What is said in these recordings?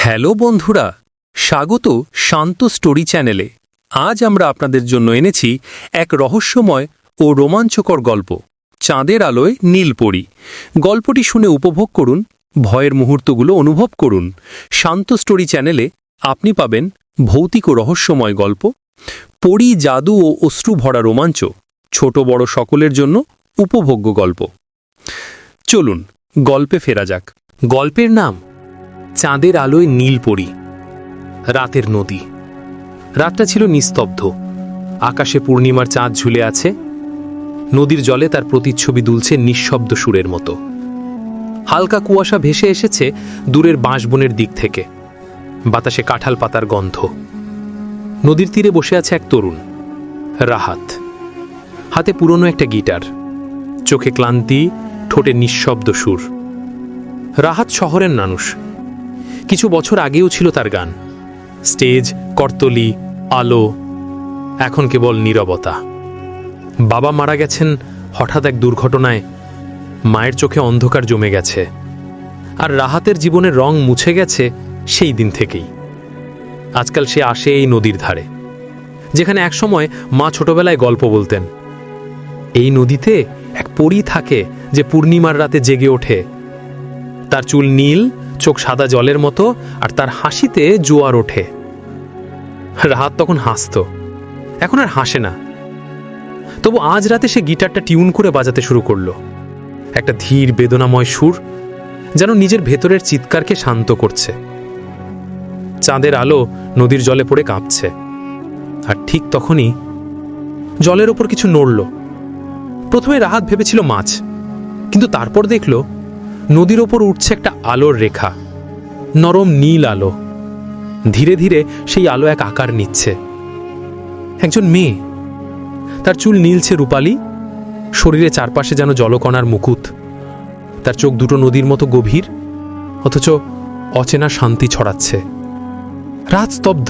Hello বন্ধুরা, স্বাগত শান্ত story চ্যানেলে। আজ আমরা আপনাদের জন্য এনেছি এক রহস্যময় ও রোমাঞ্চকর গল্প, চাঁদের আলোয় নীলপরী। গল্পটি শুনে উপভোগ করুন, ভয়ের মুহূর্তগুলো অনুভব করুন। শান্ত স্টোরি চ্যানেলে আপনি পাবেন ভৌতিক ও রহস্যময় গল্প, পরী, জাদু ও অশ্রু ভরা রোমাঞ্চ, ছোট বড় সকলের জন্য উপভোগ্য গল্প। চলুন গল্পে ফেরা যাক। গল্পের নাম চাঁদের আলোয় নীলপরী। রাতের নদী। রাতটা ছিল নিস্তব্ধ। আকাশে পূর্ণিমার চাঁদ ঝুলে আছে। নদীর জলে তার প্রতিচ্ছবি দুলছে নিঃশব্দ সুরের মতো। হালকা কুয়াশা ভেসে এসেছে দূরের বাঁশবনের দিক থেকে। বাতাসে কাঁঠাল পাতার গন্ধ। নদীর তীরে বসে আছে এক তরুণ, রাহাত। হাতে পুরনো একটা গিটার, চোখে ক্লান্তি, ঠোঁটে নিঃশব্দ সুর। রাহাত শহরের মানুষ। কিছু বছর আগেও ছিল তার গান, স্টেজ, করতলি, আলো। এখন কেবল নীরবতা। বাবা মারা গেছেন হঠাৎ এক দুর্ঘটনায়। মায়ের চোখে অন্ধকার জমে গেছে। আর রাহাতের জীবনের রং মুছে গেছে সেই দিন থেকেই। আজকাল সে আসে এই নদীর ধারে, যেখানে একসময় মা ছোটবেলায় গল্প বলতেন। এই নদীতে এক পরী থাকে যে পূর্ণিমার রাতে জেগে ওঠে। তার চুল নীল, চোখ সাদা জলের মতো, আর তার হাসিতে জোয়ার ওঠে। রাহাত তখন হাসত, এখন আর হাসে না। তবু আজ রাতে সে গিটারটা টিউন করে বাজাতে শুরু করলো। একটা ধীর বেদনাময় সুর, যেন নিজের ভেতরের চিৎকারকে শান্ত করছে। চাঁদের আলো নদীর জলে পড়ে কাঁপছে। আর ঠিক তখনই জলের ওপর কিছু নড়ল। প্রথমে রাহাত ভেবেছিল মাছ, কিন্তু তারপর দেখল নদীর ওপর উঠছে একটা আলোর রেখা, নরম নীল আলো। ধীরে ধীরে সেই আলো এক আকার নিচ্ছে। একজন মেয়ে। তার চুল নীলছে রূপালি, শরীরে চারপাশে যেন জলকণার মুকুট। তার চোখ দুটো নদীর মতো গভীর, অথচ অচেনা শান্তি ছড়াচ্ছে। রাত স্তব্ধ।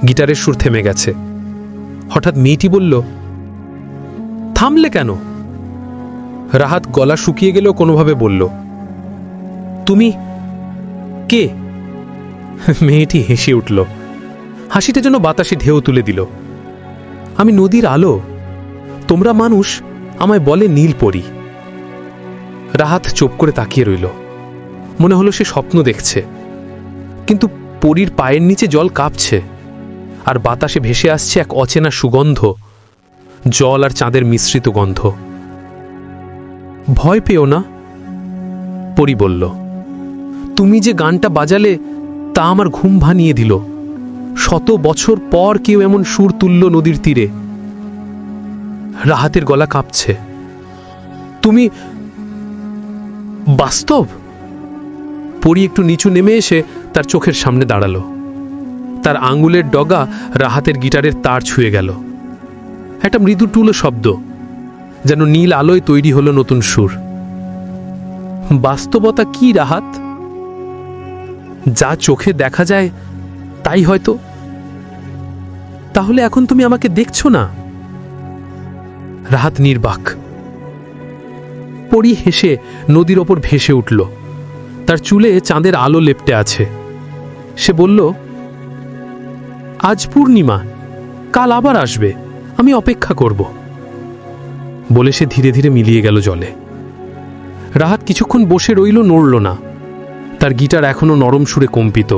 গিটারের সুর থেমে গেছে। হঠাৎ মেয়েটি বলল, থামলে কেন? রাহাত গলা শুকিয়ে গেলেও কোনোভাবে বলল, তুমি কে? মেয়েটি হেসে উঠল। হাসিটা যেন বাতাসে ঢেউ তুলে দিল। আমি নদীর আলো, তোমরা মানুষ আমায় বলে নীলপরী। রাহাত চুপ করে তাকিয়ে রইল। মনে হলো সে স্বপ্ন দেখছে। কিন্তু পরীর পায়ের নিচে জল কাঁপছে, আর বাতাসে ভেসে আসছে এক অচেনা সুগন্ধ, জল আর চাঁদের মিশ্রিত গন্ধ। ভয় পেও না, পরী বলল। তুমি যে গানটা বাজালে তা আমার ঘুম ভানিয়ে দিল। শত বছর পর কেউ এমন সুর তুলল নদীর তীরে। রাহাতের গলা কাঁপছে। তুমি বাস্তব? পরী একটু নিচু নেমে এসে তার চোখের সামনে দাঁড়ালো। তার আঙ্গুলের ডগা রাহাতের গিটারের তার ছুঁয়ে গেল। একটা মৃদু টুলো শব্দ, যেন নীল আলোয় তৈরি হলো নতুন সুর। বাস্তবতা কি রাহাত? যা চোখে দেখা যায় তাই হয়তো। তাহলে এখন তুমি আমাকে দেখছো না? রাহাত নির্বাক। পরী হেসে নদীর ওপর ভেসে উঠল। তার চুলে চাঁদের আলো লেপ্টে আছে। সে বলল, আজ পূর্ণিমা, কাল আবার আসবে, আমি অপেক্ষা করব। বলে সে ধীরে ধীরে মিলিয়ে গেল জলে। রাহাত কিছুক্ষণ বসে রইল, নড়ল না। তার গিটার এখনো নরম সুরে কম্পিত,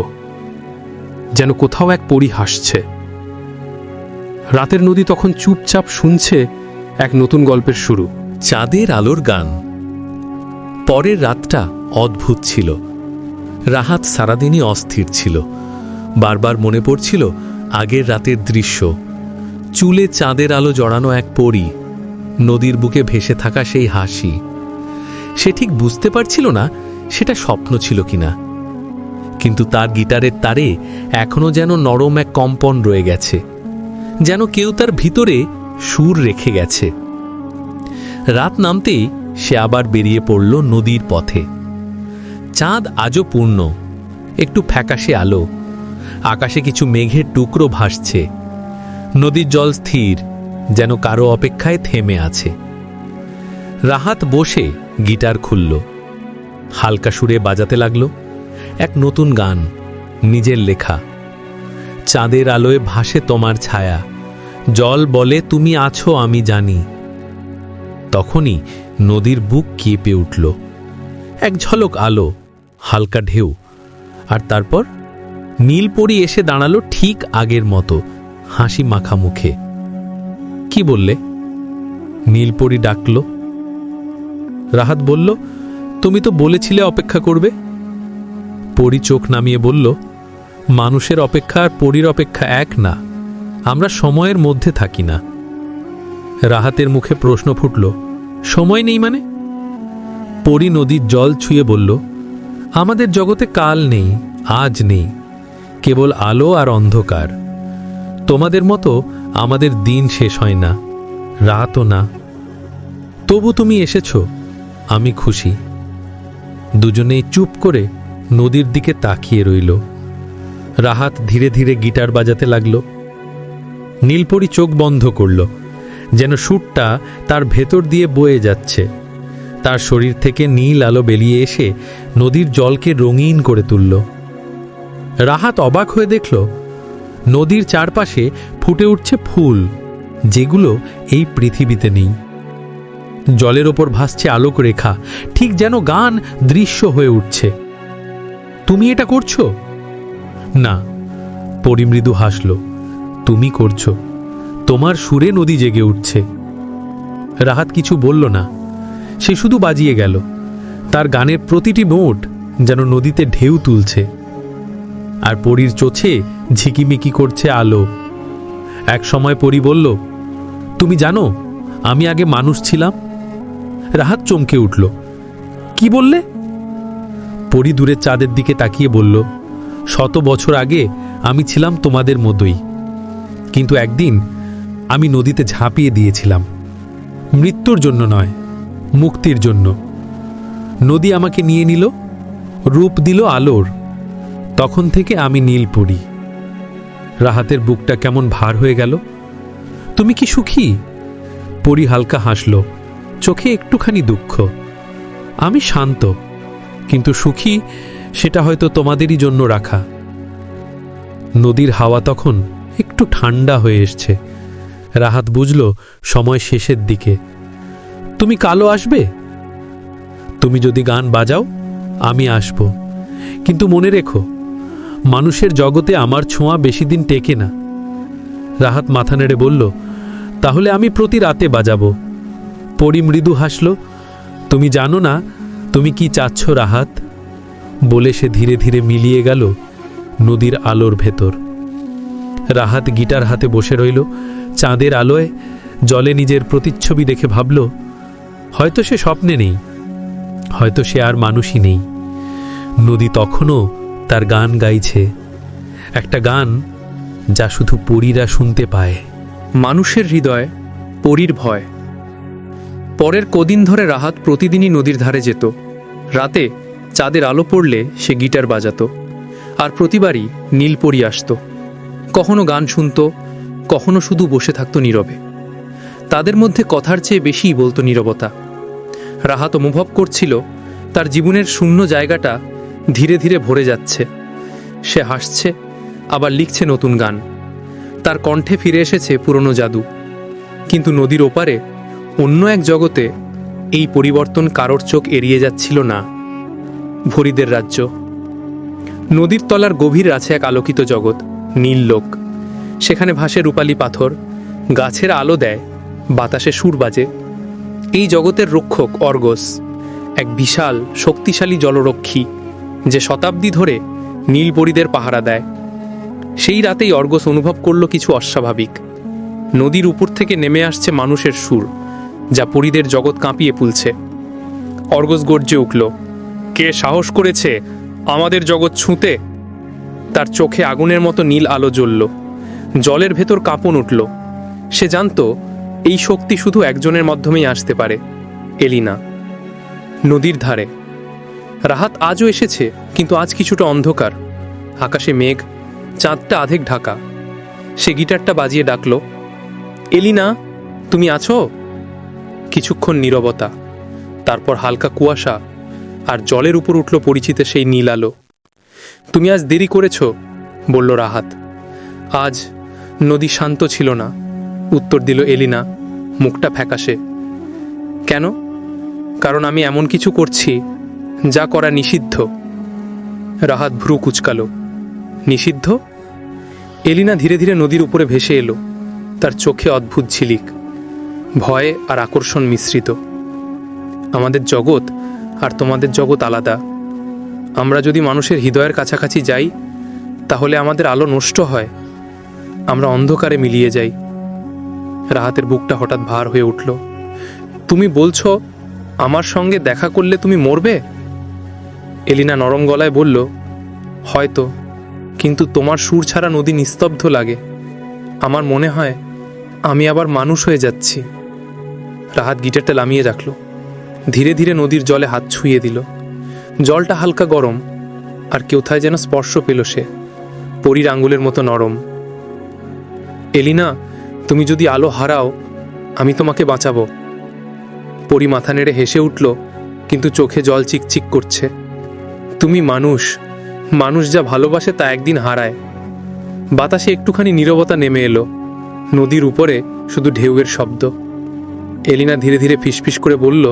যেন কোথাও এক পরী হাসছে। রাতের নদী তখন চুপচাপ শুনছে এক নতুন গল্পের শুরু। চাঁদের আলোর গান। পরের রাতটা অদ্ভুত ছিল। রাহাত সারাদিনই অস্থির ছিল। বারবার মনে পড়ছিল আগের রাতের দৃশ্য। চুলে চাঁদের আলো জড়ানো এক পরী, নদীর বুকে ভেসে থাকা সেই হাসি। সে ঠিক বুঝতে পারছিল না সেটা স্বপ্ন ছিল কিনা, কিন্তু তার গিটারের তারে এখনো যেন নরম এক কম্পন রয়ে গেছে, যেন কেউ তার ভিতরে সুর রেখে গেছে। রাত নামতেই সে আবার বেরিয়ে পড়ল নদীর পথে। চাঁদ আজও পূর্ণ, একটু ফ্যাকাশে আলো। আকাশে কিছু মেঘের টুকরো ভাসছে। নদীর জল স্থির, যেন কারো অপেক্ষায় থেমে আছে। রাহাত বসে গিটার খুলল, হালকা সুরে বাজাতে লাগলো এক নতুন গান, নিজের লেখা। চাঁদের আলোয় ভাসে তোমার ছায়া, জল বলে তুমি আছো আমি জানি। তখনই নদীর বুক কেঁপে উঠল। এক ঝলক আলো, হালকা ঢেউ, আর তারপর নীলপরি এসে দাঁড়ালো ঠিক আগের মতো, হাসি মাখা মুখে। কি বললে? নীলপরি ডাকল। রাহাত বলল, তুমি তো বলেছিলে অপেক্ষা করবে। পরি চোখ নামিয়ে বলল, মানুষের অপেক্ষা আর পরীর অপেক্ষা এক না, আমরা সময়ের মধ্যে থাকি না। রাহাতের মুখে প্রশ্ন ফুটল, সময় নেই মানে? পরি নদীর জল ছুঁয়ে বলল, আমাদের জগতে কাল নেই, আজ নেই, কেবল আলো আর অন্ধকার। তোমাদের মতো আমাদের দিন শেষ হয় না, রাতও না। তবু তুমি এসেছ, আমি খুশি। দুজনেই চুপ করে নদীর দিকে তাকিয়ে রইল। রাহাত ধীরে ধীরে গিটার বাজাতে লাগল। নীলপরি চোখ বন্ধ করল, যেন সুরটা তার ভেতর দিয়ে বয়ে যাচ্ছে। তার শরীর থেকে নীল আলো বেরিয়ে এসে নদীর জলকে রঙিন করে তুলল। রাহাত অবাক হয়ে দেখল, নদীর চারপাশে ফুটে উঠছে ফুল, যেগুলো এই পৃথিবীতে নেই। জলের ওপর ভাসছে আলোক রেখা, ঠিক যেন গান দৃশ্য হয়ে উঠছে। তুমি এটা করছো? না, পরি মৃদু হাসল। তুমি করছো, তোমার সুরে নদী জেগে উঠছে। রাহাত কিছু বলল না, সে শুধু বাজিয়ে গেল। তার গানের প্রতিটি নোট যেন নদীতে ঢেউ তুলছে, আর পরীর চোখে ঝিকিমিকি করছে আলো। এক সময় পরি বলল, তুমি জানো আমি আগে মানুষ ছিলাম? রাহাত চমকে উঠল। কি বললে? পরি দূরের চাঁদের দিকে তাকিয়ে বলল, 100 বছর আগে আমি ছিলাম তোমাদের মতোই, কিন্তু একদিন আমি নদীতে ঝাঁপিয়ে দিয়েছিলাম। মৃত্যুর জন্য নয়, মুক্তির জন্য। নদী আমাকে নিয়ে নিল, রূপ দিল আলোর। তখন থেকে আমি নীলপরি। রাহাতের বুকটা কেমন ভার হয়ে গেল। তুমি কি সুখী? পরি হালকা হাসল, চোখে একটুখানি দুঃখ। আমি শান্ত, কিন্তু সুখী সেটা হয়তো তোমাদেরই জন্য রাখা। নদীর হাওয়া তখন একটু ঠান্ডা হয়ে এসছে। রাহাত বুঝল সময় শেষের দিকে। তুমি কালো আসবে? তুমি যদি গান বাজাও, আমি আসব, কিন্তু মনে রেখো, মানুষের জগতে আমার ছোঁয়া বেশি দিন টেকে না। রাহাত মাথা নেড়ে বলল, তাহলে আমি প্রতি রাতে বাজাবো। পরি মৃদু হাসল, তুমি জানো না তুমি কি চাচ্ছ রাহাত? বলে সে ধীরে ধীরে মিলিয়ে গেল নদীর আলোর ভেতর। রাহাত গিটার হাতে বসে রইল। চাঁদের আলোয় জলে নিজের প্রতিচ্ছবি দেখে ভাবল, হয়তো সে স্বপ্নে নেই, হয়তো সে আর মানুষই নেই। নদী তখনও তার গান গাইছে, একটা গান যা শুধু পরীরা শুনতে পায়। মানুষের হৃদয়, পরীর ভয়। পরের কদিন ধরে রাহাত প্রতিদিনই নদীর ধারে যেত। রাতে চাঁদের আলো পড়লে সে গিটার বাজাতো, আর প্রতিবারই নীলপরি আসত। কখনো গান শুনত, কখনো শুধু বসে থাকত নীরবে। তাদের মধ্যে কথার চেয়ে বেশিই বলতো নীরবতা। রাহাত অনুভব করছিল তার জীবনের শূন্য জায়গাটা ধীরে ধীরে ভরে যাচ্ছে। সে হাসছে, আবার লিখছে নতুন গান। তার কণ্ঠে ফিরে এসেছে পুরনো জাদু। কিন্তু নদীর ওপারে অন্য এক জগতে এই পরিবর্তন কারোর চোখ এড়িয়ে যাচ্ছিল না। ভরিদের রাজ্য। নদীর তলার গভীর আছে এক আলোকিত জগৎ, নীল লোক। সেখানে ভাসে রূপালী পাথর, গাছের আলো দেয়, বাতাসে সুর বাজে। এই জগতের রক্ষক অর্গস, এক বিশাল শক্তিশালী জলরক্ষী, যে শতাব্দী ধরে নীলপরীদের পাহারা দেয়। সেই রাতেই অর্গস অনুভব করল কিছু অস্বাভাবিক। নদীর উপর থেকে নেমে আসছে মানুষের সুর, যা পরীদের জগৎ কাঁপিয়ে তুলছে। অর্গস গর্জে উঠল, কে সাহস করেছে আমাদের জগৎ ছুঁতে? তার চোখে আগুনের মতো নীল আলো জ্বলল। জলের ভেতর কাঁপন উঠল। সে জানত এই শক্তি শুধু একজনের মাধ্যমেই আসতে পারে, এলিনা। নদীর ধারে রাহাত আজও এসেছে, কিন্তু আজ কিছুটা অন্ধকার। আকাশে মেঘ, চাঁদটা আধেক ঢাকা। সে গিটারটা বাজিয়ে ডাকল, এলিনা, তুমি আছো? কিছুক্ষণ নীরবতা, তারপর হালকা কুয়াশা, আর জলের উপর উঠল পরিচিত সেই নীল আলো। তুমি আজ দেরি করেছ, বলল রাহাত। আজ নদী শান্ত ছিল না, উত্তর দিল এলিনা, মুখটা ফ্যাকাশে। কেন? কারণ আমি এমন কিছু করছি যা করা নিষিদ্ধ। রাহাত ভ্রু কুচকালো। নিষিদ্ধ? এলিনা ধীরে ধীরে নদীর উপরে ভেসে এলো, তার চোখে অদ্ভুত ঝিলিক, ভয় আর আকর্ষণ মিশ্রিত। আমাদের জগৎ আর তোমাদের জগৎ আলাদা। আমরা যদি মানুষের হৃদয়ের কাছাকাছি যাই তাহলে আমাদের আলো নষ্ট হয়, আমরা অন্ধকারে মিলিয়ে যাই। রাহাতের বুকটা হঠাৎ ভার হয়ে উঠল। তুমি বলছো আমার সঙ্গে দেখা করলে তুমি মরবে? এলিনা নরম গলায় বলল, হয়তো, কিন্তু তোমার সুর ছাড়া নদী নিস্তব্ধ লাগে। আমার মনে হয় আমি আবার মানুষ হয়ে যাচ্ছি। রাহাত গিটারটা নামিয়ে রাখল, ধীরে ধীরে নদীর জলে হাত ছুঁয়ে দিল। জলটা হালকা গরম, আর কোথায় যেন স্পর্শ পেল সে, পরীর আঙ্গুলের মতো নরম। এলিনা, তুমি যদি আলো হারাও আমি তোমাকে বাঁচাবো। পরী মাথা নেড়ে হেসে উঠল, কিন্তু চোখে জল চিকচিক করছে। তুমি মানুষ, মানুষ যা ভালোবাসে তা একদিন হারায়। বাতাসে একটুখানি নীরবতা নেমে এলো, নদীর উপরে শুধু ঢেউয়ের শব্দ। এলিনা ধীরে ধীরে ফিসফিস করে বলল,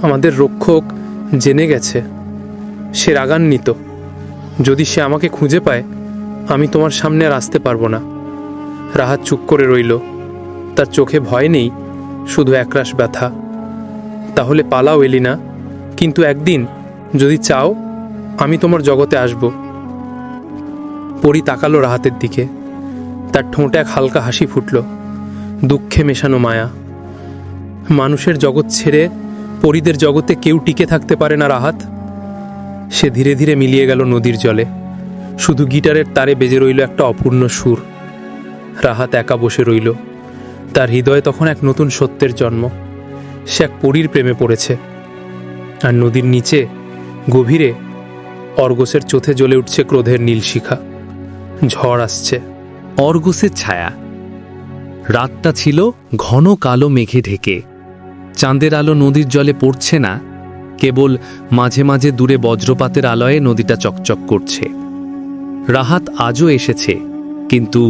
আমাদের রক্ষক জেনে গেছে, সে রাগান্বিত। যদি সে আমাকে খুঁজে পায় আমি তোমার সামনে আর আসতে পারবো না। রাহাত চুপ করে রইল, তার চোখে ভয় নেই, শুধু একরাশ ব্যথা। তাহলে পালাও এলিনা, কিন্তু একদিন যদি চাও আমি তোমার জগতে আসব। পরী তাকালো রাহাতের দিকে, তার ঠোঁটে এক হালকা হাসি ফুটল, দুঃখে মেশানো মায়া। মানুষের জগৎ ছেড়ে পরীদের জগতে কেউ টিকে থাকতে পারে না রাহাত। সে ধীরে ধীরে মিলিয়ে গেল নদীর জলে, শুধু গিটারের তারে বেজে রইল একটা অপূর্ণ সুর। রাহাত একা বসে রইল, তার হৃদয়ে তখন এক নতুন সত্যের জন্ম। সে এক পরীর প্রেমে পড়েছে, আর নদীর নিচে গভীরে অর্গসের চোথে জ্বলে উঠছে ক্রোধের নীল শিখা। ঝড় আসছে। অর্গসের ছায়া। রাতটা ছিল ঘন কালো মেঘে ঢেকে। চাঁদের আলো নদীর জলে পড়ছে না, কেবল মাঝে মাঝে দূরে বজ্রপাতের আলোয় নদীটা চকচক করছে। রাহাত আজও এসেছে, কিন্তু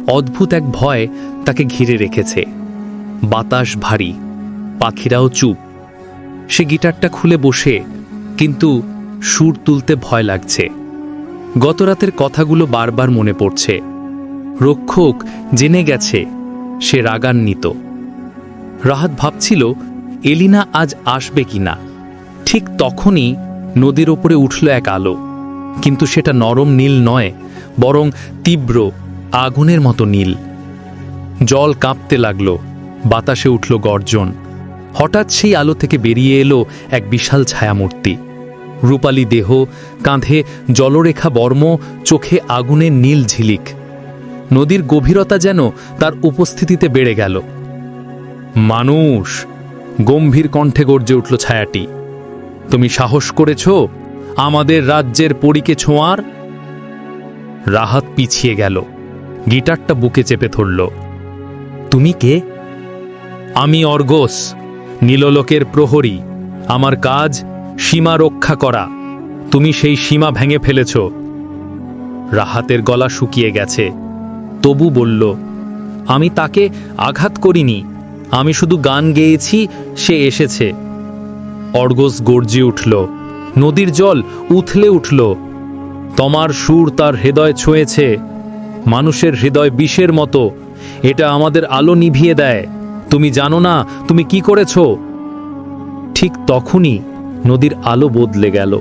অদ্ভুত এক ভয় তাকে ঘিরে রেখেছে। বাতাস ভারী, পাখিরাও চুপ। সে গিটারটা খুলে বসে, কিন্তু সুর তুলতে ভয় লাগছে। গতরাতের কথাগুলো বারবার মনে পড়ছে। রক্ষক জেনে গেছে, সে রাগান্বিত। রাহাত ভাবছিল এলিনা আজ আসবে কিনা। ঠিক তখনই নদীর ওপরে উঠল এক আলো, কিন্তু সেটা নরম নীল নয়, বরং তীব্র আগুনের মতো নীল। জল কাঁপতে লাগল, বাতাসে উঠল গর্জন। হঠাৎ সেই আলো থেকে বেরিয়ে এলো এক বিশাল ছায়ামূর্তি। রূপালী দেহ, কাঁধে জলরেখা বর্ম, চোখে আগুনের নীল ঝিলিক। নদীর গভীরতা যেন তার উপস্থিতিতে বেড়ে গেল। মানুষ, গম্ভীর কণ্ঠে গর্জে উঠল ছায়াটি। তুমি সাহস করেছ আমাদের রাজ্যের পরীকে ছোঁয়ার? রাহাত পিছিয়ে গেল, গিটারটা বুকে চেপে ধরল। তুমি কে? আমি অর্গস, নীললোকের প্রহরী। আমার কাজ সীমা রক্ষা করা। তুমি সেই সীমা ভেঙে ফেলেছ। রাহাতের গলা শুকিয়ে গেছে, তবু বলল, আমি তাকে আঘাত করিনি, আমি শুধু গান গেয়েছি, সে এসেছে। অর্গস গর্জে উঠল, নদীর জল উথলে উঠল। তোমার সুর তার হৃদয় ছুঁয়েছে। মানুষের হৃদয় বিষের মতো, এটা আমাদের আলো নিভিয়ে দেয়। তুমি জানো না তুমি কি করেছ? ঠিক তখনই নদীর আলো বদলে গেল।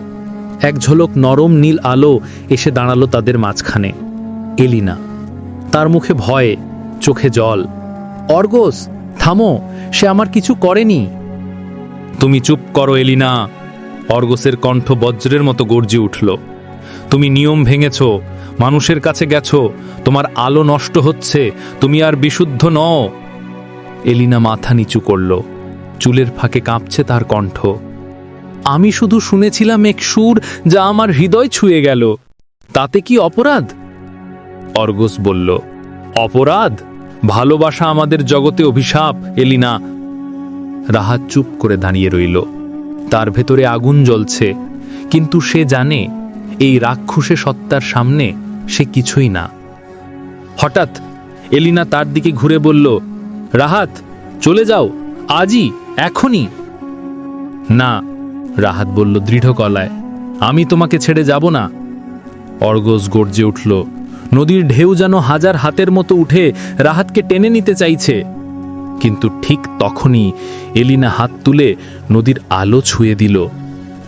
এক ঝলক নরম নীল আলো এসে দাঁড়ালো তাদের মাঝখানে। এলিনা, তার মুখে ভয়, চোখে জল। অর্গস, থামো, সে আমার কিছু করেনি। তুমি চুপ করো এলিনা। অর্গসের কণ্ঠ বজ্রের মতো গর্জে উঠল। তুমি নিয়ম ভেঙেছ, মানুষের কাছে গেছো, তোমার আলো নষ্ট হচ্ছে, তুমি আর বিশুদ্ধ নও। এলিনা মাথা নিচু করল, চুলের ফাঁকে কাঁপছে তার কণ্ঠ। আমি শুধু শুনেছিলাম এক সুর যা আমার হৃদয় ছুঁয়ে গেল, তাতে কি অপরাধ? অর্গস বলল, অপরাধ? ভালোবাসা আমাদের জগতে অভিশাপ এলিনা। রাহাত চুপ করে দাঁড়িয়ে রইল, তার ভেতরে আগুন জ্বলছে, কিন্তু সে জানে এই রাক্ষসে সত্তার সামনে সে কিছুই না। হঠাৎ এলিনা তার দিকে ঘুরে বলল, রাহাত, চলে যাও, আজই, এখনই। না, রাহাত বলল দৃঢ় গলায়, আমি তোমাকে ছেড়ে যাব না। অর্গস গর্জে উঠল। নদীর ঢেউ যেন হাজার হাতের মতো উঠে রাহাতকে টেনে নিতে চাইছে। কিন্তু ঠিক তখনই এলিনা হাত তুলে নদীর আলো ছুঁয়ে দিল।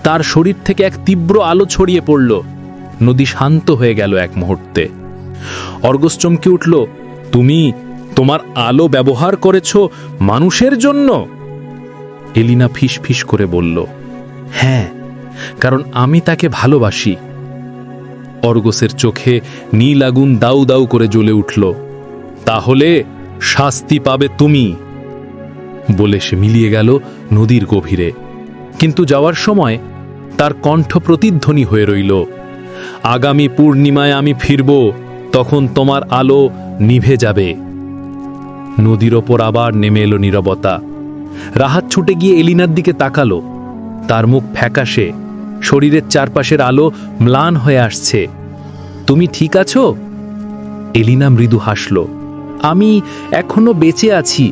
তার শরীর থেকে এক তীব্র আলো ছড়িয়ে পড়ল। নদী শান্ত হয়ে গেল এক মুহূর্তে। অর্গস চমকে উঠল, তুমি তোমার আলো ব্যবহার করেছ মানুষের জন্য? এলিনা ফিসফিস করে বলল, হ্যাঁ, কারণ আমি তাকে ভালোবাসি। অর্গসের চোখে নীল আগুন দাউ দাউ করে জ্বলে উঠল। তাহলে শাস্তি পাবে তুমি, বলে সে মিলিয়ে গেল নদীর গভীরে। কিন্তু যাওয়ার সময় তার কণ্ঠ প্রতিধ্বনি হয়ে রইল, আগামী পূর্ণিমায় আমি ফিরব, তখন তোমার আলো নিভে যাবে। নদীর ওপর আবার নেমে এলো নীরবতা। রাহাত ছুটে গিয়ে এলিনার দিকে তাকালো। তার মুখ ফ্যাকাশে, শরীরের চারপাশের আলো ম্লান হয়ে আসছে। তুমি ঠিক আছো? এলিনা মৃদু হাসল। আমি এখনো বেঁচে আছি,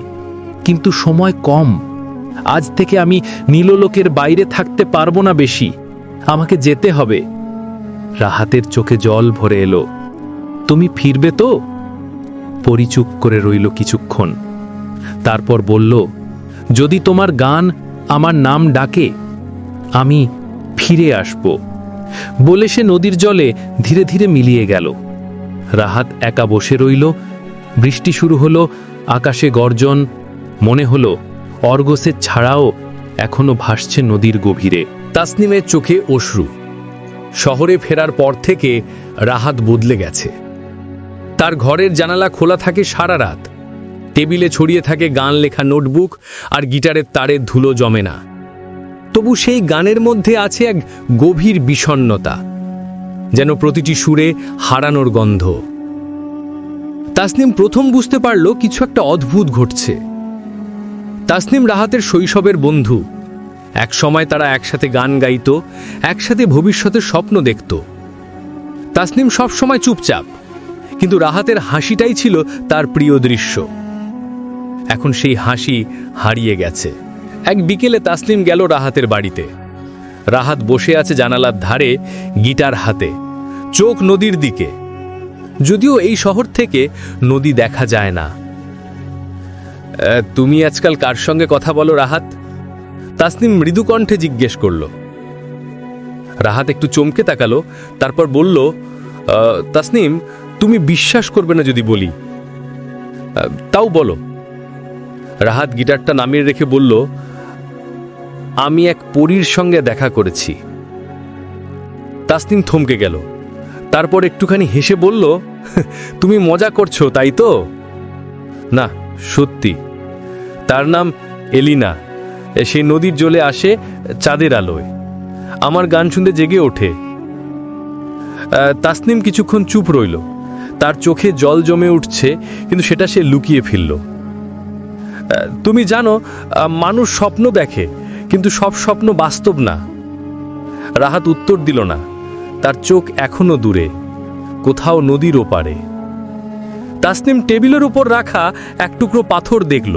কিন্তু সময় কম। আজ থেকে আমি নীললোকের বাইরে থাকতে পারবো না বেশি, আমাকে যেতে হবে। রাহাতের চোখে জল ভরে এলো। তুমি ফিরবে তো? পরিচুপ করে রইল কিছুক্ষণ, তারপর বলল, যদি তোমার গান আমার নাম ডাকে, আমি ফিরে আসব। বলে সে নদীর জলে ধীরে ধীরে মিলিয়ে গেল। রাহাত একা বসে রইল। বৃষ্টি শুরু হলো, আকাশে গর্জন। মনে হলো অর্গসের ছাড়াও এখনো ভাসছে নদীর গভীরে। তাসনিমের চোখে অশ্রু। শহরে ফেরার পর থেকে রাহাত বদলে গেছে। তার ঘরের জানালা খোলা থাকে সারা রাত। টেবিলে ছড়িয়ে থাকে গান লেখা নোটবুক, আর গিটারের তারের ধুলো জমে না। তবু সেই গানের মধ্যে আছে এক গভীর বিষণ্ণতা, যেন প্রতিটি সুরে হারানোর গন্ধ। তাসনিম প্রথম বুঝতে পারল কিছু একটা অদ্ভুত ঘটছে। তাসনিম রাহাতের শৈশবের বন্ধু। এক সময় তারা একসাথে গান গাইত, একসাথে ভবিষ্যতের স্বপ্ন দেখত। তাসনিম সব সময় চুপচাপ, কিন্তু রাহাতের হাসিটাই ছিল তার প্রিয় দৃশ্য। এখন সেই হাসি হারিয়ে গেছে। এক বিকেলে তাসনিম গেল রাহাতের বাড়িতে। রাহাত বসে আছে জানালার ধারে, গিটার হাতে, চোখ নদীর দিকে। যদিও এই শহর থেকে নদী দেখা যায় না। তুমি আজকাল কার সঙ্গে কথা বলো রাহাত? তাসনিম মৃদু কণ্ঠে জিজ্ঞেস করল। রাহাত একটু চমকে তাকালো, তারপর বলল, তাসনিম, তুমি বিশ্বাস করবে না যদি বলি। তাও বলো। রাহাত গিটারটা নামিয়ে রেখে বলল, আমি এক পরীর সঙ্গে দেখা করেছি। তাসনিম থমকে গেল, তারপর একটুখানি হেসে বলল, তুমি মজা করছো তাই তো? না, সত্যি। তার নাম এলিনা। সে নদীর জলে আসে চাঁদের আলোয়, আমার গান শুনতে জেগে ওঠে। তাসনিম কিছুক্ষণ চুপ রইল। তার চোখে জল জমে উঠছে, কিন্তু সেটা সে লুকিয়ে ফেলল। তুমি জানো, মানুষ স্বপ্ন দেখে, কিন্তু সব স্বপ্ন বাস্তব না। রাহাত উত্তর দিল না। তার চোখ এখনো দূরে, কোথাও নদীর ওপারে। তাসনিম টেবিলের উপর রাখা এক টুকরো পাথর দেখল,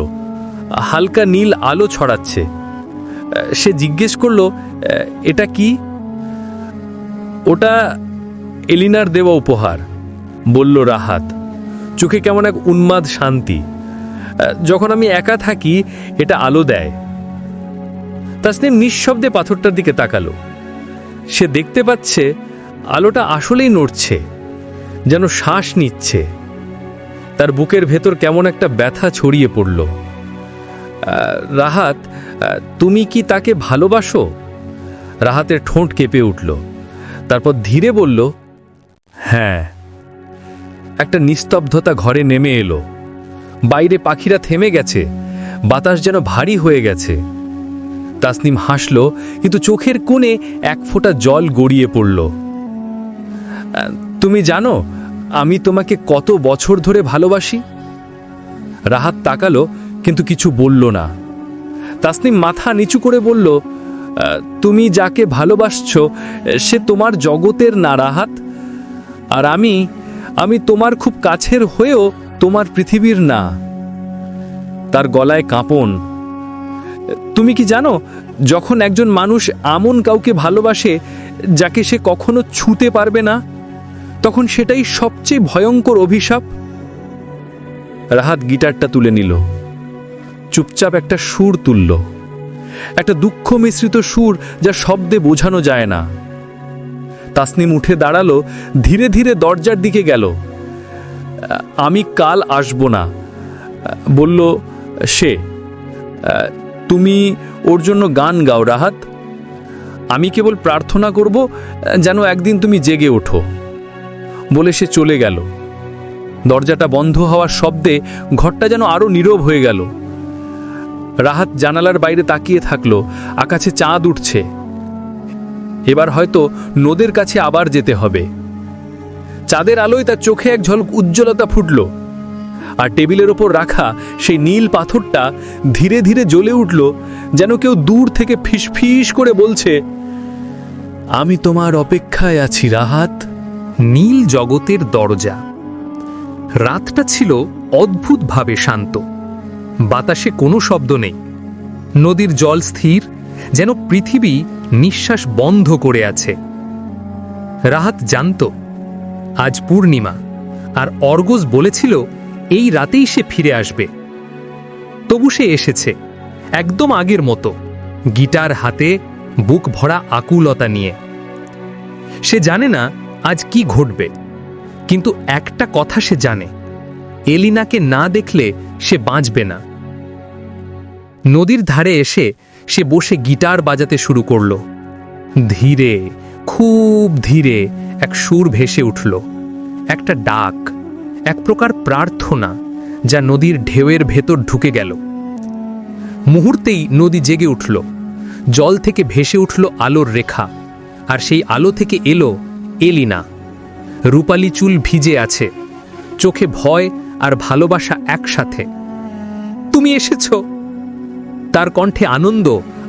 হালকা নীল আলো ছড়াচ্ছে। সে জিজ্ঞেস করল, এটা কি? ওটা এলিনার দেওয়া উপহার, বলল রাহাত, চোখে কেমন এক উন্মাদ শান্তি। যখন আমি একা থাকি এটা আলো দেয়। তাসনিম নিঃশব্দে পাথরটার দিকে তাকালো। সে দেখতে পাচ্ছে আলোটা আসলেই নড়ছে, যেন শ্বাস নিচ্ছে। তার বুকের ভেতর কেমন একটা ব্যথা ছড়িয়ে পড়ল। রাহাত, তুমি কি তাকে ভালোবাসো? রাহাতের ঠোঁট কেঁপে উঠল, তারপর ধীরে বলল, হ্যাঁ। একটা নিস্তব্ধতা ঘরে নেমে এলো। বাইরে পাখিরা থেমে গেছে, বাতাস যেন ভারী হয়ে গেছে। তাসনিম হাসল, কিন্তু চোখের কোণে এক ফোঁটা জল গড়িয়ে পড়ল। তুমি জানো আমি তোমাকে কত বছর ধরে ভালোবাসি? রাহাত তাকালো, কিন্তু কিছু বলল না। তাসনিম মাথা নিচু করে বলল, তুমি যাকে ভালোবাসছো সে তোমার জগতের না রাহাত, আর আমি তোমার খুব কাছের হয়েও তোমার পৃথিবীর না। তার গলায় কাঁপন। তুমি কি জানো, যখন একজন মানুষ এমন কাউকে ভালোবাসে যাকে সে কখনো ছুঁতে পারবে না, তখন সেটাই সবচেয়ে ভয়ঙ্কর অভিশাপ। রাহাত গিটারটা তুলে নিল, চুপচাপ একটা সুর তুলল, একটা দুঃখ মিশ্রিত সুর যা শব্দে বোঝানো যায় না। তাসনিম উঠে দাঁড়ালো, ধীরে ধীরে দরজার দিকে গেল। আমি কাল আসব না, বলল সে। তুমি ওর জন্য গান গাও রাহাত। আমি কেবল প্রার্থনা করব যেন একদিন তুমি জেগে ওঠো, বলে সে চলে গেল। দরজাটা বন্ধ হওয়ার শব্দে ঘরটা যেন আরো নীরব হয়ে গেল। রাহাত জানালার বাইরে তাকিয়ে থাকলো, আকাশে চাঁদ উঠছে। এবার হয়তো নদের কাছে আবার যেতে হবে। চাঁদের আলোয় তার চোখে এক ঝলক উজ্জ্বলতা ফুটল, আর টেবিলের ওপর রাখা সেই নীল পাথরটা ধীরে ধীরে জ্বলে উঠল, যেন কেউ দূর থেকে ফিসফিস করে বলছে, আমি তোমার অপেক্ষায় আছি রাহাত। নীল জগতের দরজা। রাতটা ছিল অদ্ভুতভাবে শান্ত। বাতাসে কোনো শব্দ নেই। নদীর জল স্থির, যেন পৃথিবী নিঃশ্বাস বন্ধ করে আছে। রাহাত জানত আজ পূর্ণিমা, আর অর্গস বলেছিল এই রাতেই সে ফিরে আসবে। তবু সে এসেছে, একদম আগের মতো, গিটার হাতে, বুক ভরা আকুলতা নিয়ে। সে জানে না আজ কি ঘটবে, কিন্তু একটা কথা সে জানে, এলিনাকে না দেখলে সে বাঁচবে না। নদীর ধারে এসে সে বসে গিটার বাজাতে শুরু করল। ধীরে, খুব ধীরে এক সুর ভেসে উঠল, একটা ডাক, এক প্রকার প্রার্থনা যা নদীর ঢেউয়ের ভেতর ঢুকে গেল। মুহূর্তেই নদী জেগে উঠল, জল থেকে ভেসে উঠল আলোর রেখা, আর সেই আলো থেকে এলো এলিনা। রূপালী চুল ভিজে আছে, চোখে ভয় আর ভালোবাসা একসাথে। তুমি এসেছো, তার কণ্ঠে আনন্দ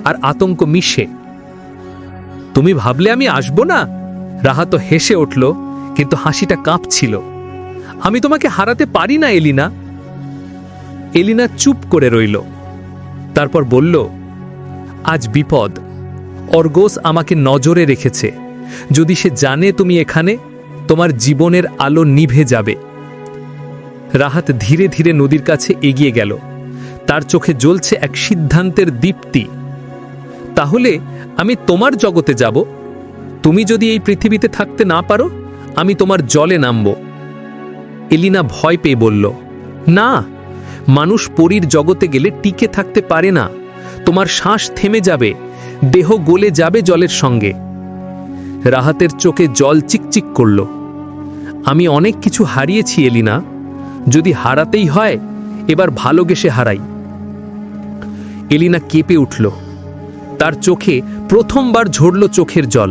আর আতঙ্ক মিশে। তুমি ভাবলে আমি আসব না? রাহাত হেসে উঠল, কিন্তু হাসিটা কাঁপছিল। আমি তোমাকে হারাতে পারি না এলিনা। এলিনা চুপ করে রইল, তারপর বলল, আজ বিপদ। অর্গস আমাকে নজরে রেখেছে। যদি সে জানে তুমি এখানে, তোমার জীবনের আলো নিভে যাবে। রাহাত ধীরে ধীরে নদীর কাছে এগিয়ে গেল, তার চোখে জ্বলছে এক সিদ্ধান্তের দীপ্তি। তাহলে আমি তোমার জগতে যাব। তুমি যদি এই পৃথিবীতে থাকতে না পারো, আমি তোমার জলে নামব। এলিনা ভয় পেয়ে বলল, না, মানুষ পরীর জগতে গেলে টিকে থাকতে পারে না। তোমার শ্বাস থেমে যাবে, দেহ গলে যাবে জলের সঙ্গে। রাহাতের চোখে জল চিকচিক করল। আমি অনেক কিছু হারিয়েছি এলিনা, যদি হারাতেই হয় এবার ভালোবেসে হারাই। এলিনা কেঁপে উঠল, তার চোখে প্রথমবার ঝরল চোখের জল,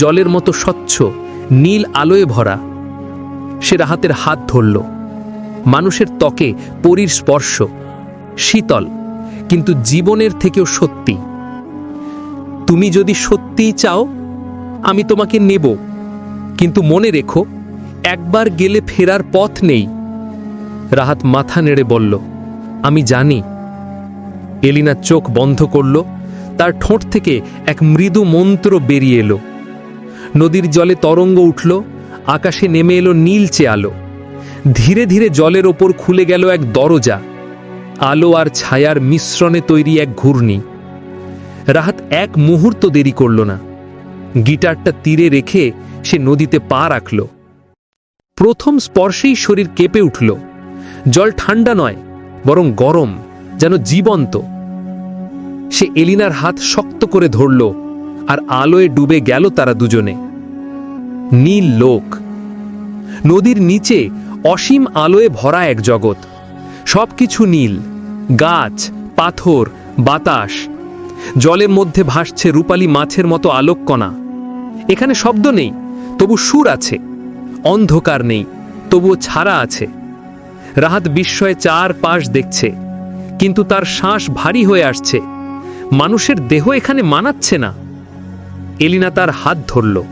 জলের মতো স্বচ্ছ, নীল আলোয় ভরা। সে রাহাতের হাত ধরল। মানুষের ত্বকে পরীর স্পর্শ, শীতল, কিন্তু জীবনের থেকেও সত্যি। তুমি যদি সত্যিই চাও, আমি তোমাকে নেব, কিন্তু মনে রেখো, একবার গেলে ফেরার পথ নেই। রাহাত মাথা নেড়ে বলল, আমি জানি। এলিনা চোখ বন্ধ করল, তার ঠোঁট থেকে এক মৃদু মন্ত্র বেরিয়ে এলো। নদীর জলে তরঙ্গ উঠল, আকাশে নেমে এলো নীলচে আলো। ধীরে ধীরে জলের ওপর খুলে গেল এক দরজা, আলো আর ছায়ার মিশ্রণে তৈরি এক ঘূর্ণি। রাহাত এক মুহূর্ত দেরি করল না। গিটারটা তীরে রেখে সে নদীতে পা রাখল। প্রথম স্পর্শেই শরীর কেঁপে উঠল। জল ঠান্ডা নয়, বরং গরম, যেন জীবন্ত। সে এলিনার হাত শক্ত করে ধরল, আর আলোয় ডুবে গেল তারা দুজনে। নীল লোক, নদীর নিচে অসীম আলোয় ভরা এক জগৎ। সবকিছু নীল, গাছ, পাথর, বাতাস। জলের মধ্যে ভাসছে রূপালী মাছের মতো আলোককণা। এখানে শব্দ নেই, তবু সুর আছে। অন্ধকার নেই, তবুও ছাড়া আছে। রাহাত বিস্ময়ে চারপাশ দেখছে, কিন্তু তার শ্বাস ভারী হয়ে আসছে। মানুষের দেহ এখানে মানাচ্ছে না। এলিনা তার হাত ধরল।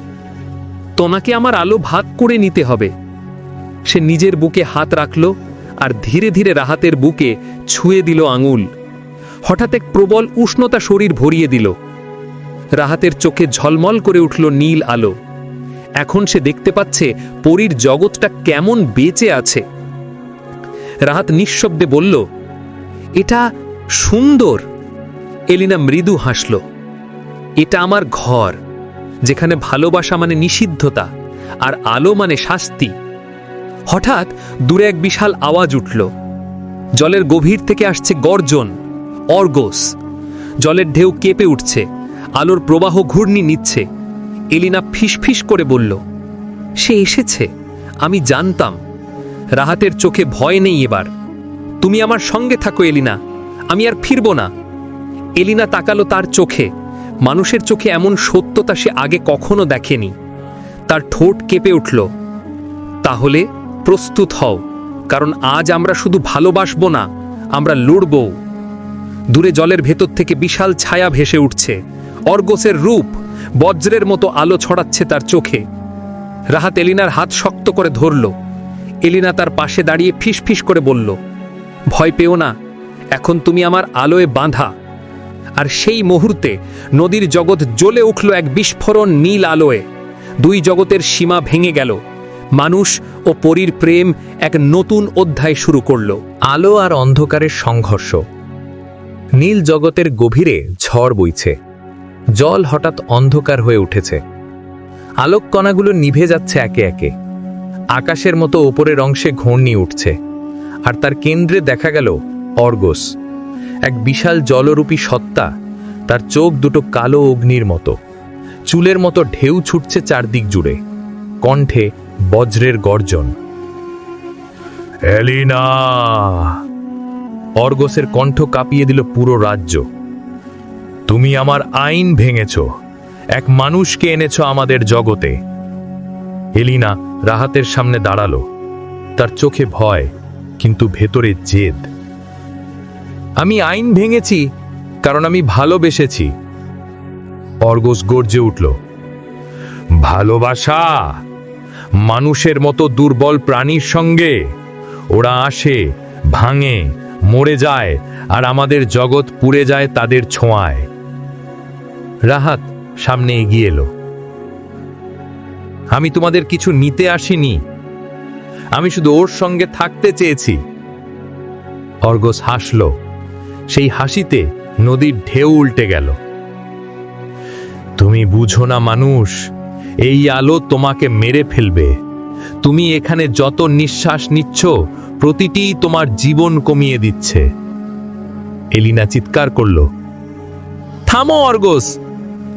তোমাকে আমার আলো ভাগ করে নিতে হবে। সে নিজের বুকে হাত রাখল আর ধীরে ধীরে রাহাতের বুকে ছুঁয়ে দিল আঙুল। হঠাৎ এক প্রবল উষ্ণতা শরীর ভরিয়ে দিল। রাহাতের চোখে ঝলমল করে উঠল নীল আলো। এখন সে দেখতে পাচ্ছে পরীর জগৎটা কেমন বেঁচে আছে। রাহাত নিঃশব্দে বলল, এটা সুন্দর। এলিনা মৃদু হাসল। এটা আমার ঘর, যেখানে ভালোবাসা মানে নিষিদ্ধতা আর আলো মানে শাস্তি। হঠাৎ দূরে এক বিশাল আওয়াজ উঠল। জলের গভীর থেকে আসছে গর্জন, অর্গস। জলের ঢেউ কেঁপে উঠছে, আলোর প্রবাহ ঘূর্ণি নিচ্ছে। এলিনা ফিসফিস করে বলল, সে এসেছে, আমি জানতাম। রাহাতের চোখে ভয় নেই এবার। তুমি আমার সঙ্গে থাকো এলিনা, আমি আর ফিরব না। এলিনা তাকালো তার চোখে। মানুষের চোখে এমন সত্যতা সে আগে কখনো দেখেনি। তার ঠোঁট কেঁপে উঠল। তাহলে প্রস্তুত হও, কারণ আজ আমরা শুধু ভালোবাসবো না, আমরা লড়ব। দূরে জলের ভেতর থেকে বিশাল ছায়া ভেসে উঠছে, অর্গসের রূপ। বজ্রের মতো আলো ছড়াচ্ছে তার চোখে। রাহাত এলিনার হাত শক্ত করে ধরল। এলিনা তার পাশে দাঁড়িয়ে ফিসফিস করে বলল, ভয় পেও না, এখন তুমি আমার আলোয় বাঁধা। আর সেই মুহূর্তে নদীর জগৎ জ্বলে উঠল এক বিস্ফোরণ নীল আলোয়। দুই জগতের সীমা ভেঙে গেল। মানুষ ও পরীর প্রেম এক নতুন অধ্যায় শুরু করল। আলো আর অন্ধকারের সংঘর্ষ। নীল জগতের গভীরে ঝড় বইছে। জল হঠাৎ অন্ধকার হয়ে উঠেছে। আলোক কণাগুলো নিভে যাচ্ছে একে একে। আকাশের মতো ওপরের অংশে ঘূর্ণি উঠছে। আর তার কেন্দ্রে দেখা গেল অর্গস, এক বিশাল জলরূপী সত্তা। তার চোখ দুটো কালো অগ্নির মতো, চুলের মতো ঢেউ ছুটছে চারদিক জুড়ে। কণ্ঠে বজ্রের গর্জন। এলিনা! অর্গসের কণ্ঠ কাঁপিয়ে দিল পুরো রাজ্য। তুমি আমার আইন ভেঙেছ, এক মানুষকে এনেছ আমাদের জগতে। এলিনা রাহাতের সামনে দাঁড়ালো। তার চোখে ভয়, কিন্তু ভেতরে জেদ। আমি আইন ভেঙেছি কারণ আমি ভালোবেসেছি। অর্গস গর্জে উঠল, ভালোবাসা? মানুষের মতো দুর্বল প্রাণীর সঙ্গে? ওরা আসে, ভাঙে, মরে যায়, আর আমাদের জগৎ পুড়ে যায় তাদের ছোঁয়ায়। রাহাত সামনে এগিয়ে এলো। আমি তোমাদের কিছু নিতে আসিনি, আমি শুধু ওর সঙ্গে থাকতে চেয়েছি। অর্গস হাসল। সেই হাসিতে নদীর ঢেউ উল্টে গেল। তুমি বুঝো না মানুষ, এই আলো তোমাকে মেরে ফেলবে। তুমি এখানে যত নিঃশ্বাস নিচ্ছ, প্রতিটি তোমার জীবন কমিয়ে দিচ্ছে। এলিনা চিৎকার করল, থামো অর্গস,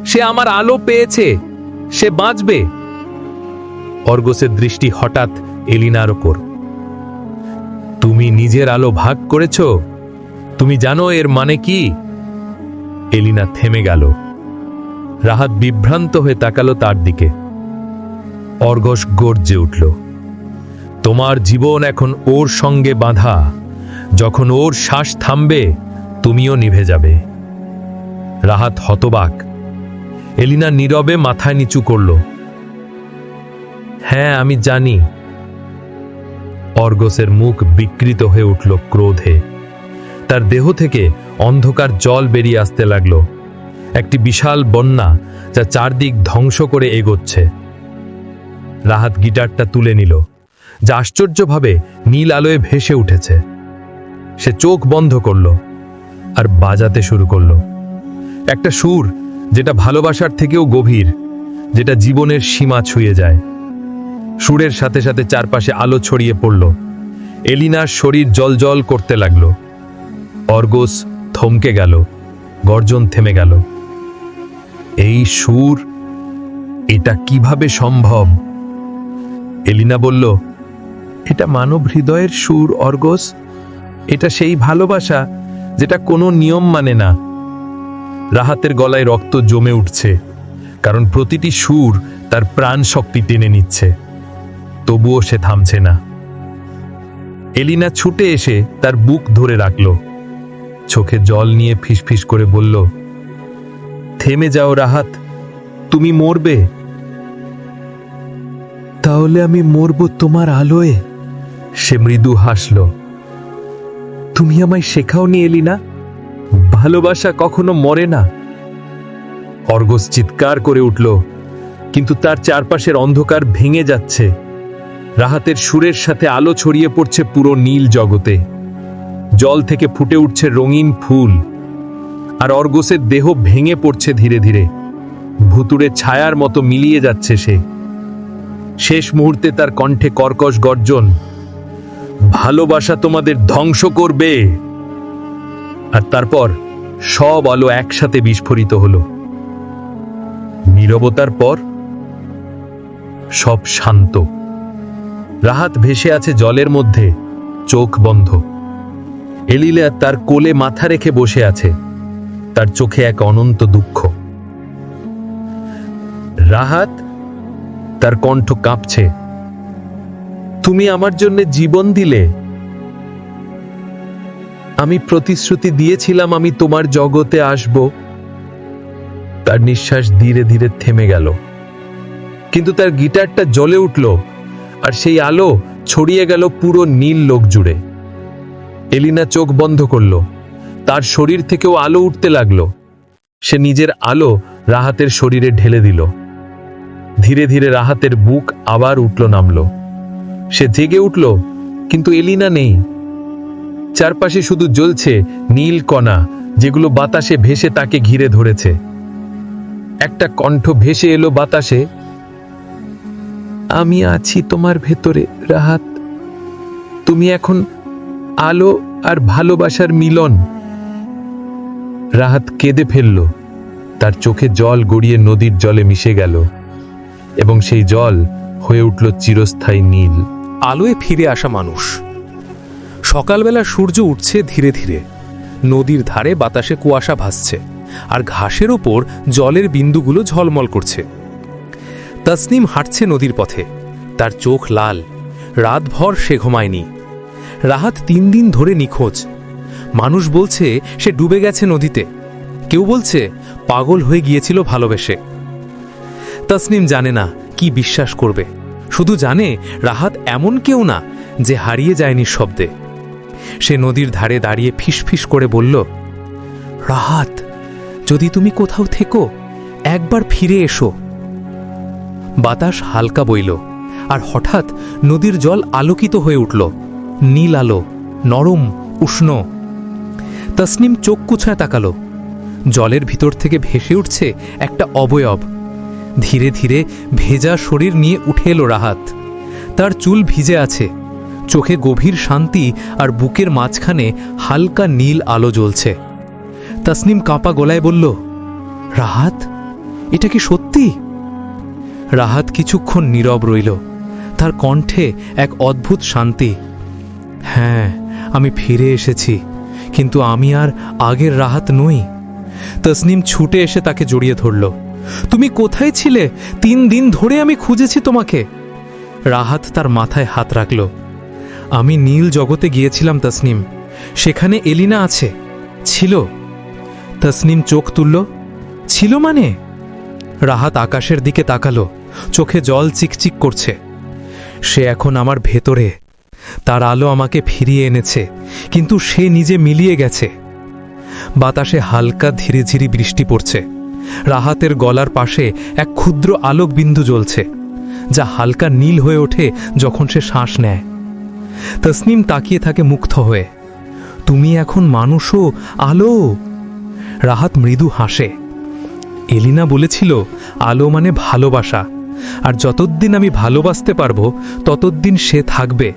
সে আমার আলো পেয়েছে, সে বাঁচবে। অর্গসের দৃষ্টি হঠাৎ এলিনার ওপর। তুমি নিজের আলো ভাগ করেছ? তুমি জানো এর মানে কি? এলিনা থেমে গেল। রাহাত বিভ্রান্ত হয়ে তাকালো তার দিকে। অর্গস গর্জে উঠল, তোমার জীবন এখন ওর সঙ্গে বাঁধা। যখন ওর শ্বাস থামবে, তুমিও নিভে যাবে। রাহাত হতবাক। এলিনা নীরবে মাথা নিচু করল। হ্যাঁ, আমি জানি। অর্গসের মুখ বিকৃত হয়ে উঠল ক্রোধে। তার দেহ থেকে অন্ধকার জল বেরিয়ে আসতে লাগল, একটি বিশাল বন্যা যা চারদিক ধ্বংস করে এগোচ্ছে। রাহাত গিটারটা তুলে নিল, যা আশ্চর্যভাবে নীল আলোয় ভেসে উঠেছে। সে চোখ বন্ধ করল আর বাজাতে শুরু করল। একটা সুর যেটা ভালোবাসার থেকেও গভীর, যেটা জীবনের সীমা ছুঁয়ে যায়। সুরের সাথে সাথে চারপাশে আলো ছড়িয়ে পড়ল। এলিনার শরীর জলজল করতে লাগল। অর্গস থমকে গেল, গর্জন থেমে গেল। এই সুর, এটা কিভাবে সম্ভব? এলিনা বলল, এটা মানব হৃদয়ের সুর অর্গস। এটা সেই ভালোবাসা যেটা কোনো নিয়ম মানে না। রাহাতের গলায় রক্ত জমে উঠছে, কারণ প্রতিটি সুর তার প্রাণ শক্তি টেনে নিচ্ছে। তবুও সে থামছে না। এলিনা ছুটে এসে তার বুক ধরে রাখল। চোখে জল নিয়ে ফিসফিস করে বলল, থেমে যাও রাহাত, তুমি মরবে। তাহলে আমি মরব তোমার আলোয়। সে মৃদু হাসল। তুমি আমায় শেখাওনি এলিনা, ভালোবাসা কখনো মরে না। অর্গস চিৎকার করে উঠল, কিন্তু তার চারপাশের অন্ধকার ভেঙে যাচ্ছে। রাহাতের সুরের সাথে আলো ছড়িয়ে পড়ছে পুরো নীল জগতে। জল থেকে ফুটে উঠছে রঙিন ফুল, আর অর্গসের দেহ ভেঙে পড়ছে ধীরে ধীরে। ভুতুড়ে ছায়ার মতো মিলিয়ে যাচ্ছে সে। শেষ মুহূর্তে তার কণ্ঠে কর্কশ গর্জন, ভালোবাসা তোমাদের ধ্বংস করবে। আর তারপর সব আলো একসাথে বিস্ফোরিত হলো। নীরবতার পর সব শান্ত। রাহাত ভেসে আছে জলের মধ্যে, চোখ বন্ধ। এলিনা তার কোলে মাথা রেখে বসে আছে, তার চোখে এক অনন্ত দুঃখ। রাহাত, তার কণ্ঠ কাঁপছে, তুমি আমার জন্য জীবন দিলে। আমি প্রতিশ্রুতি দিয়েছিলাম আমি তোমার জগতে আসব। তার নিঃশ্বাস ধীরে ধীরে থেমে গেল, কিন্তু তার গিটারটা জ্বলে উঠল, আর সেই আলো ছড়িয়ে গেল পুরো নীল লোক জুড়ে। এলিনা চোখ বন্ধ করল, তার শরীর থেকেও আলো উঠতে লাগলো। সে নিজের আলো রাহাতের শরীরে ঢেলে দিল। ধীরে ধীরে রাহাতের বুক আবার উঠল নামল। সে জেগে উঠল, কিন্তু এলিনা নেই। চারপাশে শুধু জ্বলছে নীল কণা, যেগুলো বাতাসে ভেসে তাকে ঘিরে ধরেছে। একটা কণ্ঠ ভেসে এলো বাতাসে, আমি আছি তোমার ভেতরে রাহাত, তুমি এখন আলো আর ভালোবাসার মিলন। রাহাত কেঁদে ফেলল, তার চোখে জল গড়িয়ে নদীর জলে মিশে গেল, এবং সেই জল হয়ে উঠল চিরস্থায়ী নীল। আলোয় ফিরে আসা মানুষ। সকালবেলা সূর্য উঠছে ধীরে ধীরে। নদীর ধারে বাতাসে কুয়াশা ভাসছে, আর ঘাসের ওপর জলের বিন্দুগুলো ঝলমল করছে। তাসনিম হাঁটছে নদীর পথে, তার চোখ লাল। রাতভর সে ঘুমায়নি। রাহাত 3 দিন ধরে নিখোঁজ। মানুষ বলছে সে ডুবে গেছে নদীতে, কেউ বলছে পাগল হয়ে গিয়েছিল ভালোবেসে। তাসনিম জানে না কি বিশ্বাস করবে, শুধু জানে রাহাত এমন কেউ না যে হারিয়ে যায়নি শব্দে। সে নদীর ধারে দাঁড়িয়ে ফিসফিস করে বলল, রাহাত, যদি তুমি কোথাও থেকো, একবার ফিরে এসো। বাতাস হালকা বইল, আর হঠাৎ নদীর জল আলোকিত হয়ে উঠল। নীল আলো, নরম, উষ্ণ। তাসনিম চোখ কুছায় তাকালো। জলের ভিতর থেকে ভেসে উঠছে একটা অবয়ব। ধীরে ধীরে ভেজা শরীর নিয়ে উঠে এলো রাহাত। তার চুল ভিজে আছে, চোখে গভীর শান্তি, আর বুকের মাঝখানে হালকা নীল আলো জ্বলছে। তাসনিম কাঁপা গলায় বলল, রাহাত, এটা কি সত্যি? রাহাত কিছুক্ষণ নীরব রইল, তার কণ্ঠে এক অদ্ভুত শান্তি। হ্যাঁ, আমি ফিরে এসেছি, কিন্তু আমি আর আগের রাহাত নই। তাসনিম ছুটে এসে তাকে জড়িয়ে ধরল। তুমি কোথায় ছিলে? 3 দিন ধরে আমি খুঁজেছি তোমাকে। রাহাত তার মাথায় হাত রাখল। আমি নীল জগতে গিয়েছিলাম তাসনিম, সেখানে এলিনা আছে। ছিল। তাসনিম চোখ তুলল। ছিল মানে? রাহাত আকাশের দিকে তাকালো, চোখে জল চিকচিক করছে। সে এখন আমার ভেতরে। তার আলো আমাকে ফিরিয়ে এনেছে, কিন্তু সে নিজে মিলিয়ে গেছে। বাতাসে হালকা ধীরে ধীরে বৃষ্টি পড়ছে। রাহাতের গলার পাশে এক ক্ষুদ্র আলোক বিন্দু জ্বলছে, যা হালকা নীল হয়ে ওঠে যখন সে শ্বাস নেয়। তাসনিম তাকিয়ে থাকে মুগ্ধ হয়ে। তুমি এখন মানুষও আলো। রাহাত মৃদু হাসে। এলিনা বলেছিল আলো মানে ভালোবাসা, আর যতদিন আমি ভালোবাসতে পারবো ততদিন সে থাকবে।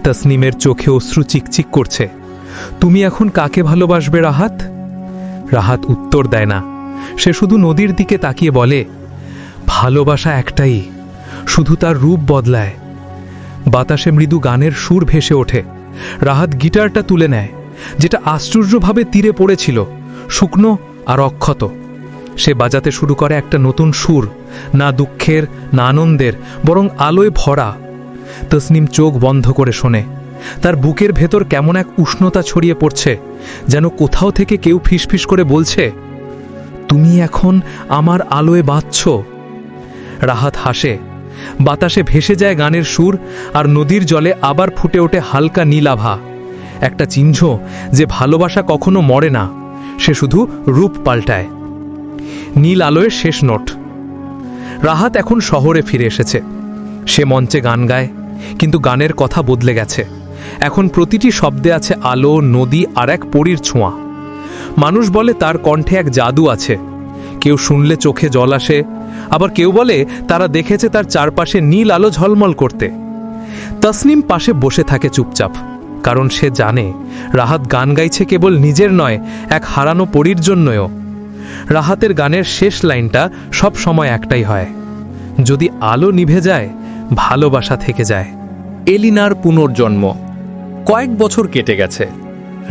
তাসনিমের চোখে অশ্রু চিকচিক করছে। তুমি এখন কাকে ভালোবাসবে রাহাত? রাহাত উত্তর দেয় না। সে শুধু নদীর দিকে তাকিয়ে বলে, ভালোবাসা একটাই, শুধু তার রূপ বদলায়। বাতাসে মৃদু গানের সুর ভেসে ওঠে। রাহাত গিটারটা তুলে নেয়, যেটা আশ্চর্যভাবে তীরে পড়েছিল, শুকনো আর অক্ষত। সে বাজাতে শুরু করে একটা নতুন সুর, না দুঃখের না আনন্দের, বরং আলোয় ভরা। তাসনিম চোখ বন্ধ করে শোনে। তার বুকের ভেতর কেমন এক উষ্ণতা ছড়িয়ে পড়ছে, যেন কোথাও থেকে কেউ ফিসফিস করে বলছে, তুমি এখন আমার আলোয় বাঁচছ। রাহাত হাসে। বাতাসে ভেসে যায় গানের সুর, আর নদীর জলে আবার ফুটে ওঠে হালকা নীলাভা। একটা চিহ্ন যে ভালোবাসা কখনো মরে না, সে শুধু রূপ পাল্টায়। নীল আলোয়ের শেষ নোট। রাহাত এখন শহরে ফিরে এসেছে। সে মঞ্চে গান গায়, কিন্তু গানের কথা বদলে গেছে। এখন প্রতিটি শব্দে আছে আলো, নদী আর এক পরীর ছোঁয়া। মানুষ বলে তার কণ্ঠে এক জাদু আছে। কেউ শুনলে চোখে জল আসে, আবার কেউ বলে তারা দেখেছে তার চারপাশে নীল আলো ঝলমল করতে। তসনিম পাশে বসে থাকে চুপচাপ, কারণ সে জানে রাহাত গান গাইছে কেবল নিজের নয়, এক হারানো পরীর জন্যও। রাহাতের গানের শেষ লাইনটা সব সময় একটাই হয়, যদি আলো নিভে যায়, ভালোবাসা থেকে যায়। এলিনার পুনর্জন্ম। কয়েক বছর কেটে গেছে।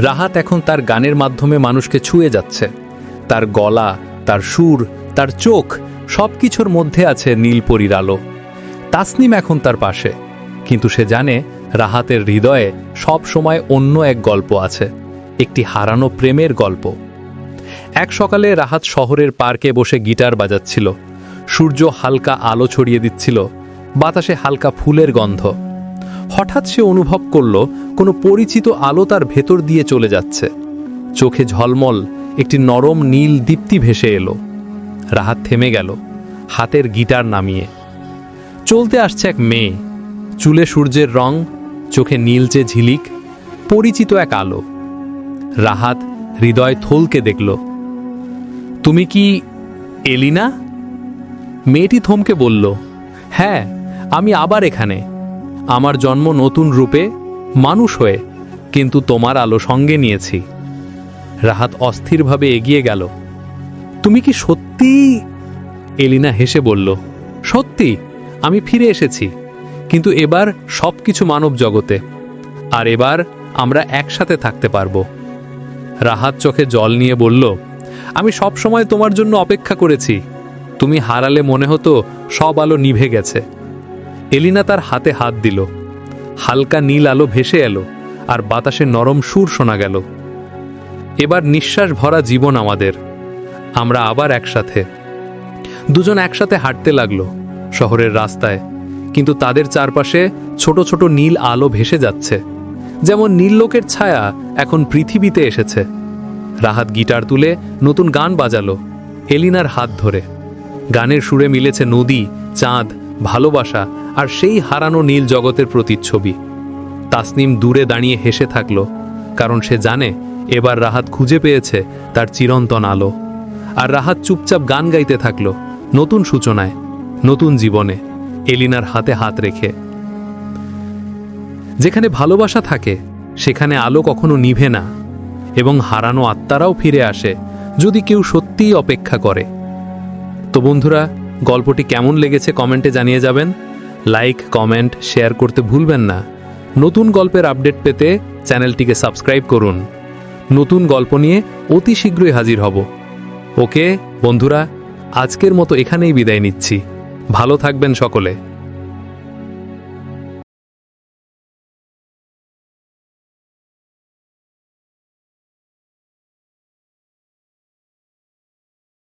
রাহাত এখন তার গানের মাধ্যমে মানুষকে ছুঁয়ে যাচ্ছে। তার গলা, তার সুর, তার চোখ, সব কিছুর মধ্যে আছে নীলপরীর আলো। তাসনিম এখন তার পাশে, কিন্তু সে জানে রাহাতের হৃদয়ে সব সময় অন্য এক গল্প আছে, একটি হারানো প্রেমের গল্প। এক সকালে রাহাত শহরের পার্কে বসে গিটার বাজাচ্ছিল। সূর্য হালকা আলো ছড়িয়ে দিচ্ছিল, বাতাসে হালকা ফুলের গন্ধ। হঠাৎ সে অনুভব করল কোনো পরিচিত আলো তার ভেতর দিয়ে চলে যাচ্ছে। চোখে ঝলমল একটি নরম নীল দীপ্তি ভেসে এলো। রাহাত থেমে গেল, হাতের গিটার নামিয়ে। চলতে আসছে এক মেয়ে, চুলে সূর্যের রং, চোখে নীলচে ঝিলিক, পরিচিত এক আলো। রাহাত হৃদয় থলকে দেখল। তুমি কি এলিনা? মেয়েটি থমকে বলল, হ্যাঁ, আমি আবার এখানে। আমার জন্ম নতুন রূপে, মানুষ হয়ে, কিন্তু তোমার আলো সঙ্গে নিয়েছি। রাহাত অস্থিরভাবে এগিয়ে গেল। তুমি কি সত্যি? এলিনা হেসে বলল, সত্যি, আমি ফিরে এসেছি, কিন্তু এবার সবকিছু মানব জগতে। আর এবার আমরা একসাথে থাকতে পারবো। রাহাত চোখে জল নিয়ে বলল, আমি সব সময় তোমার জন্য অপেক্ষা করেছি। তুমি হারালে মনে হতো সব আলো নিভে গেছে। এলিনা তার হাতে হাত দিল। হালকা নীল আলো ভেসে এলো, আর বাতাসে নরম সুর শোনা গেল। এবার নিঃশ্বাস ভরা জীবন আমাদের, আমরা আবার একসাথে। দুজন একসাথে হাঁটতে লাগলো শহরের রাস্তায়, কিন্তু তাদের চারপাশে ছোট ছোট নীল আলো ভেসে যাচ্ছে, যেমন নীললোকের ছায়া এখন পৃথিবীতে এসেছে। রাহাত গিটার তুলে নতুন গান বাজালো, এলিনার হাত ধরে। গানের সুরে মিলেছে নদী, চাঁদ, ভালোবাসা আর সেই হারানো নীল জগতের প্রতিচ্ছবি। তাসনিম দূরে দাঁড়িয়ে হেসে থাকলো, কারণ সে জানে এবার রাহাত খুঁজে পেয়েছে তার চিরন্তন আলো। আর রাহাত চুপচাপ গান গাইতে থাকলো, নতুন সূচনায়, নতুন জীবনে, এলিনার হাতে হাত রেখে। যেখানে ভালোবাসা থাকে সেখানে আলো কখনো নিভে না, এবং হারানো আত্মারাও ফিরে আসে যদি কেউ সত্যিই অপেক্ষা করে। তো বন্ধুরা, গল্পটি কেমন লেগেছে কমেন্টে জানিয়ে যাবেন। লাইক, কমেন্ট, শেয়ার করতে ভুলবেন না। নতুন গল্পের আপডেট পেতে চ্যানেলটিকে সাবস্ক্রাইব করুন। নতুন গল্প নিয়ে অতি শীঘ্রই হাজির হব। ওকে বন্ধুরা, আজকের মতো এখানেই বিদায় নিচ্ছি। ভালো থাকবেন সকলে।